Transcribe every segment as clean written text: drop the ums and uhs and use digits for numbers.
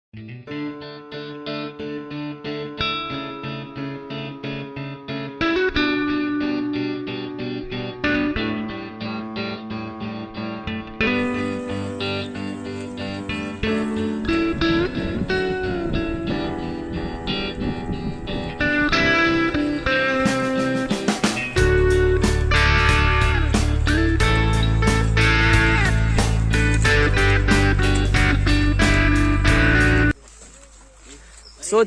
So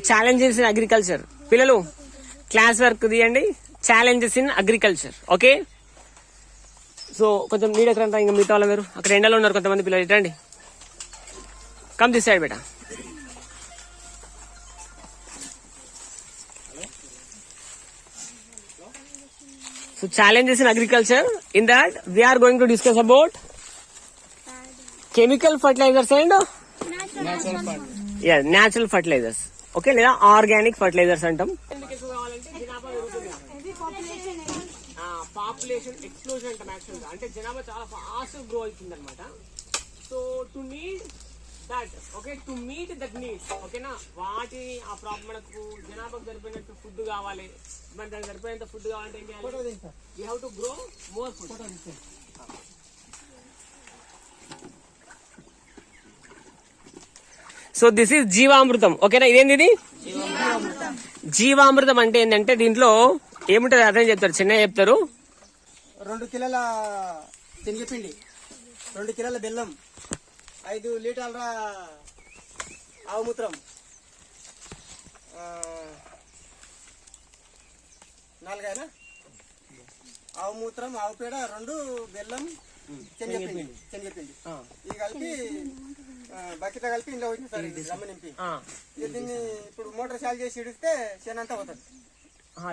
challenges in agriculture పిల్లలు class work తీయండి. Challenges in agriculture. Okay, so కొంచెం నీడ ఎక్కడ ఇంకా మిగతా వాళ్ళు మీరు అక్కడ ఎండలో ఉన్నారు కొంతమంది పిల్లలు. ఇటండి, కమ్ దిస్ సైడ్ బేటా. So challenges in agriculture. In that we are going to discuss about chemical fertilizers and natural fertilizers. Okay, లేదా ఆర్గానిక్ ఫర్టిలైజర్స్ అంటాం. పాపులేషన్ ఎక్స్ప్లోజన్ అంటాం యాక్చువల్గా. అంటే జనాభా చాలా ఫాస్ట్ గ్రో అవుతుంది అనమాట. So to need that, okay, to meet that needs, ఓకేనా, వాటి ఆ ప్రాబ్లం మనకు జనాభాకు సరిపోయినట్టు ఫుడ్ కావాలి. మన దానికి సరిపోయినంత ఫుడ్ కావాలంటే ఏం చేయాలి? We have to grow more food. So this is జీవామృతం. ఓకేనా, ఇదేంది? ఇది జీవామృతం అంటే ఏంటంటే దీంట్లో ఏముంటది అర్థం చెప్తారు, చిన్న చెప్తారు. 2 కిలోల శనగపిండి, 2 కిలోల బెల్లం, 5 లీటర్ల ఆవుమూత్రం, 4 ఆవుమూత్రం, ఆవు పేడ, 2 బెల్లం, శనగపిండి. ఇది కలిపి బకెట్ కలిపి ఇంట్లో వచ్చింది సార్. ఇది రమ్మ నింపి దీన్ని ఇప్పుడు మోటార్ చాలు చేసి ఇడిస్తే శని అంతా పోతుంది.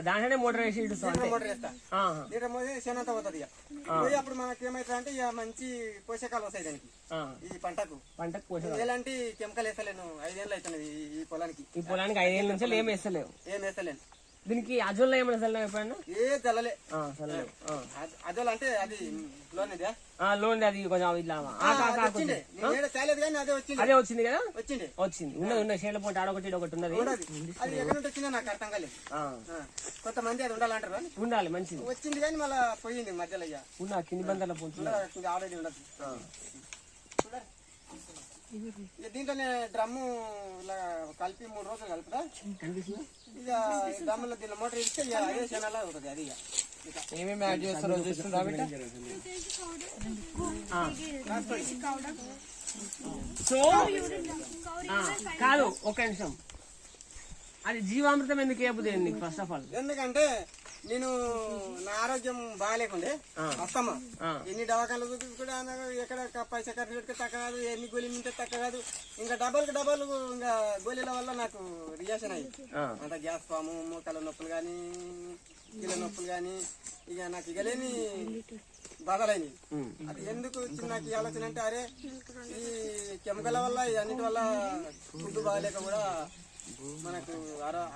దాంట్లోనే మోటార్ వేసి మోటార్ వేస్తా లీటర్ మోదే శని అంతా పోతుంది. ఇక అప్పుడు మనకి ఏమైతుంది అంటే ఇక మంచి పోషకాలు వస్తాయి దానికి. ఈ పంటకు ఎలాంటి కెమికల్ వేస్తలేను. 5 ఏళ్ళు అవుతున్నది ఈ పొలానికి. 5 ఏళ్ళ నుంచి ఏం వేస్తలేను. దీనికి అజోల్ ఏమైనా చల్లవు ఎప్పుడన్నా? ఏ చల్లలే. అజోల్ అంటే అది లోన్ ఇదే, లోన్ అది కొంచెం ఇట్లా తేలేదు కానీ అదే వచ్చింది కదా. వచ్చింది ఉన్న షేర్ల పోటీ ఆడొకటి ఒకటి ఉన్నది. అది ఎక్కడ నుండి వచ్చిందో నాకు అర్థం కాలేదు. కొంతమంది అది ఉండాలంటారు, ఉండాలి మంచిది. వచ్చింది కానీ మళ్ళీ పోయింది మధ్యలో. ఉన్న కింది బందర్ల పోతుంది ఆల్రెడీ ఉండదు. దీంట్లోనే డ్రమ్ము ఇలా కలిపి 3 రోజులు కలుపుతా. ఇక డ్రమ్ములో దీని మోటార్ ఇస్తే అదే క్షణాలా ఉంటుంది. అది ఏమేమి యాడ్ చేస్తారో చూస్తుందా? సో కాదు, ఒక నిమిషం, అది జీవామృతం ఎందుకు వేయబోదే నీకు? ఫస్ట్ ఆఫ్ ఆల్ ఎందుకంటే నేను నా ఆరోగ్యం బాగాలేకుండే వస్తామా, ఎన్ని దవాఖానలు చూపించుకుంటే ఎక్కడ పైసా ఖర్చు పెడితే తక్కువ కాదు, ఎన్ని గోళీలు తింటే తక్కువ కాదు. ఇంకా డబల్ ఇంకా గోళీల వల్ల నాకు రియాక్షన్ అయ్యి అంత గ్యాస్ ఫాము, మోకాల నొప్పులు కానీ, కీళ్ళ నొప్పులు కానీ, ఇక నాకు ఇక లేని బాధలైనవి. అది ఎందుకు వచ్చింది నాకు ఈ ఆలోచన అంటే, అరే ఈ కెమికల్ వల్ల అన్నిటి వల్ల ఫుడ్ బాగాలేక కూడా మనకు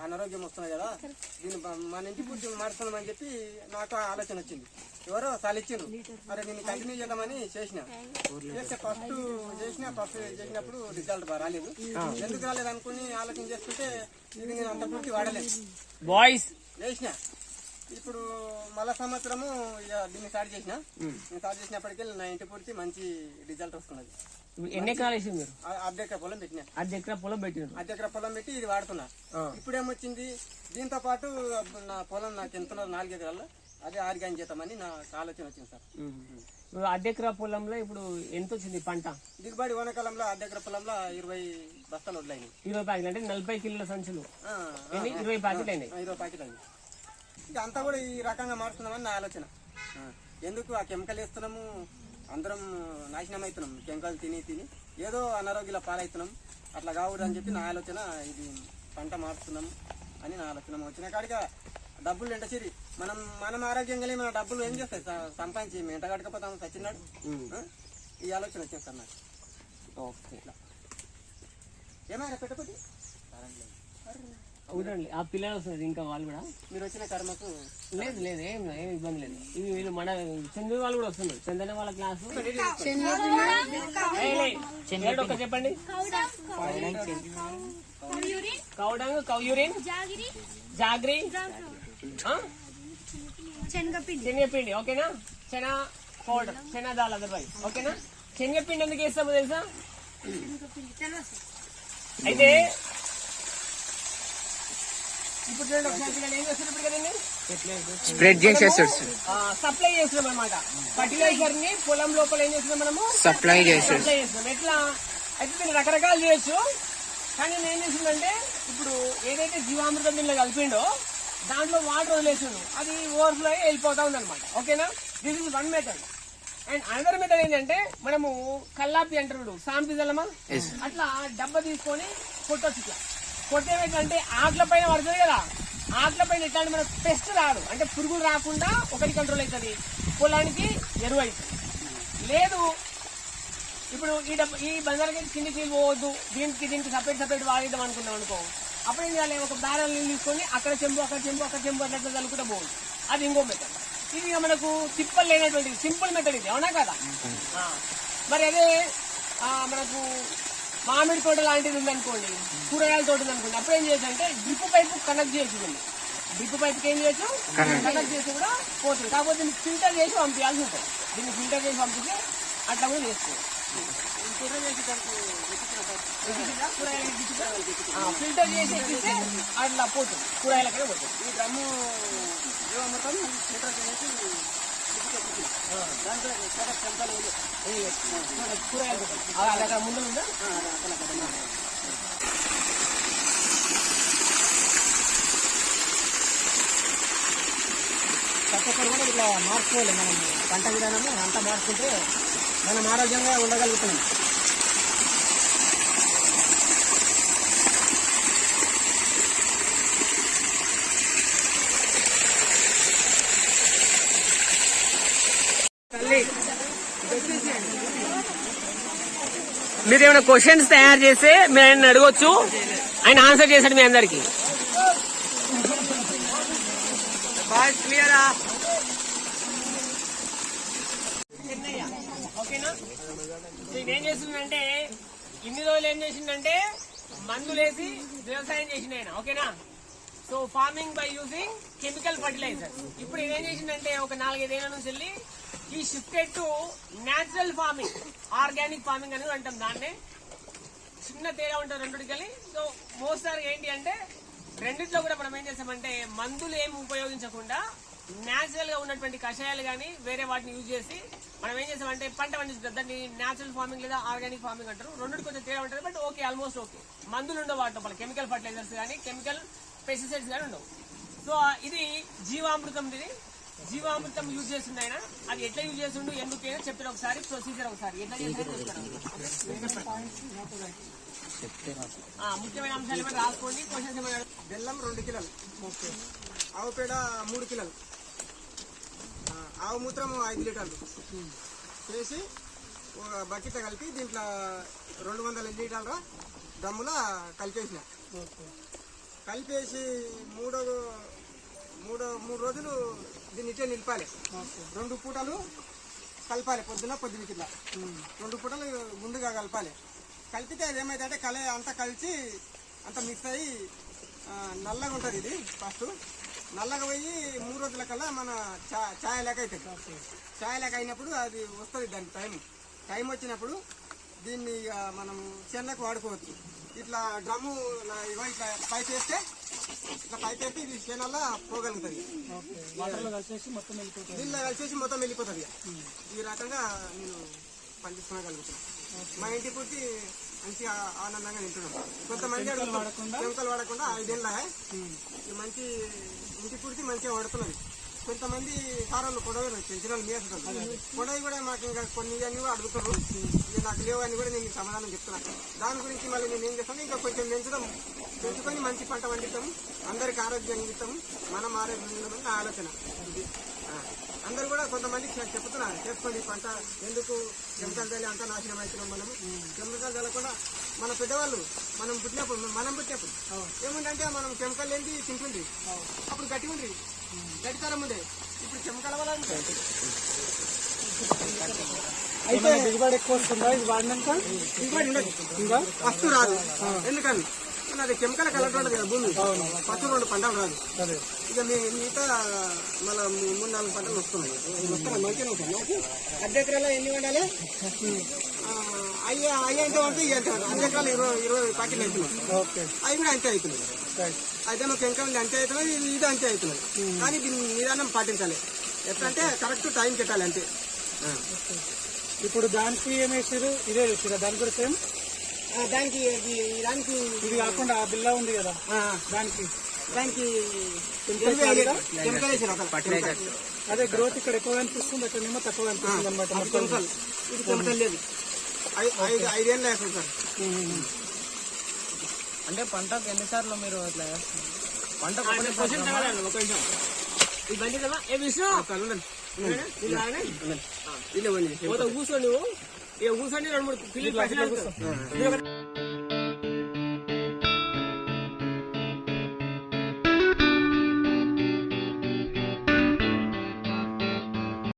అనారోగ్యం వస్తుంది కదా, దీన్ని మన ఇంటి ఫుడ్ మారుస్తున్నామని చెప్పి నాకు ఆలోచన వచ్చింది. ఎవరో సాలిచ్చిండ్రు, అరే దీన్ని కంటిన్యూ చేద్దామని చేస్తే ఫస్ట్ చేసినప్పుడు రిజల్ట్ బాగా రాలేదు. ఎందుకు రాలేదు అనుకుని ఆలోచన చేస్తుంటే ఇది నేను అంత పూర్తి వాడలేదు. బాయ్స్ చేసిన ఇప్పుడు మళ్ళా సంవత్సరము ఇక దీన్ని స్టార్ట్ చేసిన. స్టార్ట్ చేసినప్పటికీ నా ఇంటి పూర్తి మంచి రిజల్ట్ వస్తున్నది. ఎన్ని ఎకరాలు వేసి మీరు? 10 ఎకరా పొలం పెట్టినా. 10 ఎకరా పొలం పెట్టిన. 10 ఎకరా పొలం పెట్టి ఇది వాడుతున్నా. ఇప్పుడు ఏమొచ్చింది, దీంతో పాటు నా పొలం నాకు ఎంత 4 ఎకరాల్లో అదే ఆర్గానిక్ చేద్దామని నాకు ఆలోచన వచ్చింది సార్. 10 ఎకరా పొలంలో ఇప్పుడు ఎంత వచ్చింది పంట దిగుబడి? వానాకాలంలో 10 ఎకరా పొలంలో 20 బస్తాలు వడ్లైనాయి. 20 ప్యాకెట్లు అంటే 40 కిలోల సంచులు. 20 ప్యాకెట్లు అయినాయి. 20 ప్యాకెట్లు అయింది. ఇక అంతా కూడా ఈ రకంగా మారుతున్నామని నా ఆలోచన. ఎందుకు ఆ కెమికల్ వేస్తున్నాము, అందరం నాశనం అవుతున్నాం కెమికల్ తిని ఏదో అనారోగ్యాల పాలవుతున్నాం. అట్లా కావద్దు అని చెప్పి నా ఆలోచన. ఇది పంట మారుతున్నాం అని నా ఆలోచన. వచ్చిన కాడిగా డబ్బులు ఎంటసిరి మనం ఆరోగ్యంగా మన డబ్బులు ఏం చేస్తాయి, సంపాదించి ఎంట కట్టకపోతాము సచ్చినాడు. ఈ ఆలోచన వచ్చింది సార్ నాకు. ఓకే, ఏమైనా పెట్టకపోతే చూడండి ఆ పిల్లలు వస్తున్నారు ఇంకా వాళ్ళు కూడా. మీరు వచ్చిన కర్మకు లేదు లేదు ఏం ఇబ్బంది లేదు. ఇవి వీళ్ళు మన చంద్రు వాళ్ళు కూడా వస్తున్నారు. చందన వాళ్ళ క్లాసు ఒక చెప్పండి. కౌడంగ్, కౌయూరిన్, జాగ్రీ, శనగపిండి. ఓకేనా? Chana powder, chana dal otherwise. ఓకేనా? శనగపిండి ఎందుకు వేస్తామో తెలుసా? అయితే ఇప్పుడు చూడండి ఒకసారి ఏం చేస్తున్నప్పుడు కదండి స్ప్రెడ్ చేసేస్తాడు సప్లై చేస్తున్నాం అనమాట. ఫర్టిలైజర్ ని పొలం లోపల ఏం చేస్తున్నాం మనము? సప్లై చేస్తాడు. సప్లై చేస్తున్నాం. ఎట్లా అయితే దీన్ని రకరకాలు చేయొచ్చు. కానీ నేను ఏం చేసిందంటే ఇప్పుడు ఏదైతే జీవామృతం దీనిలో కలిపిండో దాంట్లో వాటర్ వదిలేసాను, అది ఓవర్ఫ్లో అయ్యి వెళ్ళిపోతా ఉంది అనమాట. ఓకేనా? This is one method. And another method ఏంటంటే మనము కల్లాపి అంటారు, సాంపిజలమా, అట్లా డబ్బా తీసుకొని కొట్టొచ్చు. ఇట్లా కొట్టేటంటే ఆకుల పైన పడుతుంది కదా, ఆకుల పైన ఎట్లాంటి మనకు పెస్ట్ రాదు, అంటే పురుగులు రాకుండా ఒకటి కంట్రోల్ అవుతుంది, పొలానికి ఎరువు అవుతుంది. లేదు ఇప్పుడు ఈ బంగారకి కిందికి పోవద్దు, దీనికి సపరేట్ వాడిద్దాం అనుకున్నాం అనుకో, అప్పుడు ఏం చేయాలి? ఒక బ్యారల్ నీళ్ళు తీసుకొని అక్కడ చెంబు అట్లా చల్లుకుంటూ పోవద్దు. అది ఇంకో మెథడ్. ఇది మనకు తిప్పలు లేనటువంటి సింపుల్ మెథడ్ ఇది, అవునా కదా? మరి అదే మనకు మామిడి తోట లాంటిది ఉందనుకోండి, కూరగాయల తోట ఉందనుకోండి, అప్పుడు ఏం చేయొచ్చు అంటే డ్రిప్ పైపు కనెక్ట్ చేయొచ్చు. డ్రిప్ పైపుకి ఏం చేయొచ్చు? కనెక్ట్ చేసి కూడా పోతుంది. కాకపోతే దీన్ని ఫిల్టర్ చేసి పంపించాల్సి ఉంటుంది. దీన్ని ఫిల్టర్ చేసి పంపిస్తే అట్లా కూడా చేసుకోవచ్చు. ఫిల్టర్ చేసి ఎక్కిస్తే అట్లా పోతుంది, కూరగాయలకనే పోతుంది. ఈ డ్రమ్ము జీవామృతం ఫిల్టర్ చేసి దాంట్లో కూరగాయలు అక్కడ ముందు ఉందా? ప్రతి ఒక్కరు కూడా ఇట్లా మార్చుకోవాలి. మనం పంట విధానము అంతా మార్చుకుంటే మనం ఆరోగ్యంగా ఉండగలుగుతున్నాం. మీరు ఏమైనా క్వశ్చన్స్ తయారు చేస్తే మీరు ఆయన అడగొచ్చు, ఆయన ఆన్సర్ చేశాడు మీ అందరికి. ఓకేనా? ఇదేం చేస్తుందంటే ఇన్ని రోజులు ఏం చేసిందంటే మందులేసి వ్యవసాయం చేసింది ఆయన. ఓకేనా? So farming by using chemical fertiliser. ఇప్పుడు ఇదేం చేసిందంటే ఒక 4-5 ఏళ్ల నుంచి వెళ్ళి ఈ shifted to natural farming, organic farming అని అంటాం దాన్నే. చిన్న తేడా ఉంటుంది రెండుకి. సో మోస్టార్ ఏంటి అంటే రెండిట్లో కూడా మనం ఏం చేస్తామంటే మందులు ఏమి ఉపయోగించకుండా న్యాచురల్ గా ఉన్నటువంటి కషాయాలు కానీ వేరే వాటిని యూజ్ చేసి మనం ఏం చేస్తామంటే పంట పండిస్తాం. దాన్ని న్యాచురల్ ఫార్మింగ్ లేదా ఆర్గానిక్ ఫార్మింగ్ అంటారు. రెండుకి కొంచెం తేడా ఉంటుంది, బట్ ఓకే, ఆల్మోస్ట్ ఓకే. మందులు ఉండవు వాటిలో, కెమికల్ ఫర్టిలైజర్స్ కానీ కెమికల్ పెస్టిసైడ్స్ కానీ ఉండవు. సో ఇది జీవామృతం. ఇది జీవామృతం యూజ్ చేస్తుండే ఆయన. అది ఎట్లా యూజ్ చేస్తుండు, ఎందుకు చెప్తాడు ఒకసారి, ప్రొసీజర్ ఒకసారి ఎట్లా చేస్తారో ముఖ్యమైన అంశాలు ఏమైనా రాసుకోండి. క్వశ్చన్స్ ఏమైనా. బెల్లం 2 కిలోలు, ఆవు పేడ 3 కిలోలు, ఆవు మూత్రం 5 లీటర్లు చేసి ఒక బకెట్ కలిపి దీంట్లో 200 లీటర్ల దమ్ముల కలిపేసిన. కలిపేసి మూడు రోజులు దీన్ని ఇట్లా నిలిపాలి. 2 పూటలు కలపాలి, పొద్దున కింద 2 పూటలు ముందుగా కలపాలి. కలిపితే అది ఏమైందంటే కల అంతా కలిసి అంతా మిక్స్ అయ్యి నల్లగా ఉంటుంది. ఇది ఫస్ట్ నల్లగా పోయి 3 రోజుల కల్లా మన ఛాయ్ లేక అవుతుంది. ఛాయ్ లేక అయినప్పుడు అది వస్తుంది. దాని టైం వచ్చినప్పుడు దీన్ని మనం చెన్నకు వాడుకోవచ్చు. ఇట్లా డ్రమ్ము ఇట్లా పైప్ వేస్తే ఇది చేనల్లా పోగలుగుతుంది. దీనిలో కలిసేసి మొత్తం వెళ్ళిపోతుంది. ఈ రకంగా నేను పనిచేసుకోగలుగుతున్నాను. మా ఇంటి పూర్తి మంచి ఆనందంగా తింటున్నాం. కొంతమంది కెమికల్ వాడకుండా 5 ఏళ్ళ మంచి ఇంటి పూర్తి మంచిగా వాడుతున్నది. కొంతమంది సారాలు పొడవలు పెంచిన మేస్తారు. పొడవి కూడా మాకు ఇంకా కొన్ని అని కూడా అడుగుతారు. నాకు లేవు అని కూడా నేను సమాధానం చెప్తున్నాను. దాని గురించి మళ్ళీ నేను ఏం చేస్తాను, ఇంకా కొంచెం పెంచుకొని మంచి పంట పండిస్తాము, అందరికి ఆరోగ్యం ఇస్తాము, మనం ఆరోగ్యంగా ఉండడం నా ఆలోచన. అందరూ కూడా కొంతమంది చెప్తున్నారు చేసుకోండి పంట ఎందుకు కెమికల్ చల్లి అంతా నాశనం అవుతున్నాం మనము. కెమికల్ చల్లకుండా మన పెద్దవాళ్ళు మనం పుట్టినప్పుడు ఏముందంటే మనం కెమికల్ ఏంటి తింటుంది, అప్పుడు గట్టి ఉంది, గట్టితరం ఉండే. ఇప్పుడు కెమికల్ వల్ల అయితే దిగుబడి ఎక్కువ వస్తుందా ఇది వాడినాక? దిగుబడి ఉండదు, ఇంకా ఫస్ట్ రాదు. ఎందుకని అది కెమికల్ కలర్ ఉండదు కదా భూమి, ఫస్ట్ 2 పంటలు రాదు. ఇక మిగతా మళ్ళీ 3-4 పంటలు వస్తున్నాయి. మంచిగా ఉంటుంది. అర్ధ ఎకరాలో ఎన్ని వండాలి? అయ్యి అంటే అంటే ఇవి అంటే అర్ధ ఎకరాలు 20 ప్యాకెట్లు అవుతున్నాయి. అవి కూడా అంతే అవుతున్నాయి. అయితే మాకు కెమికల్ అంతే అవుతున్నాయి, ఇది అంతే అవుతున్నాయి. కానీ దీన్ని విధానం పాటించాలి. ఎట్లా అంటే కరెక్ట్ టైం పెట్టాలి అంతే. ఇప్పుడు దానికి ఏమేసారు? ఇదే వేసారా దాని కూడా సేమ్? దానికి ఇది కాకుండా ఆ బిల్లా ఉంది కదా దానికి కెమికల్ వేసారు. అదే గ్రోత్ ఇక్కడ ఎక్కువ అనిపిస్తుంది, అక్కడ ఏమో తక్కువ అనిపిస్తుంది అనమాట. కెమికల్ ఇది కెమికల్ లేదు. 5 ఏళ్ళు వేస్తాం సార్. అంటే పంటకు ఎన్నిసార్లు మీరు ఇట్లా చేస్తారు? పంట ఈ బండి ఏ విషయం ఇల్లు కూర్చోండి, ఇక కూర్చొని 2-3 పిల్లలు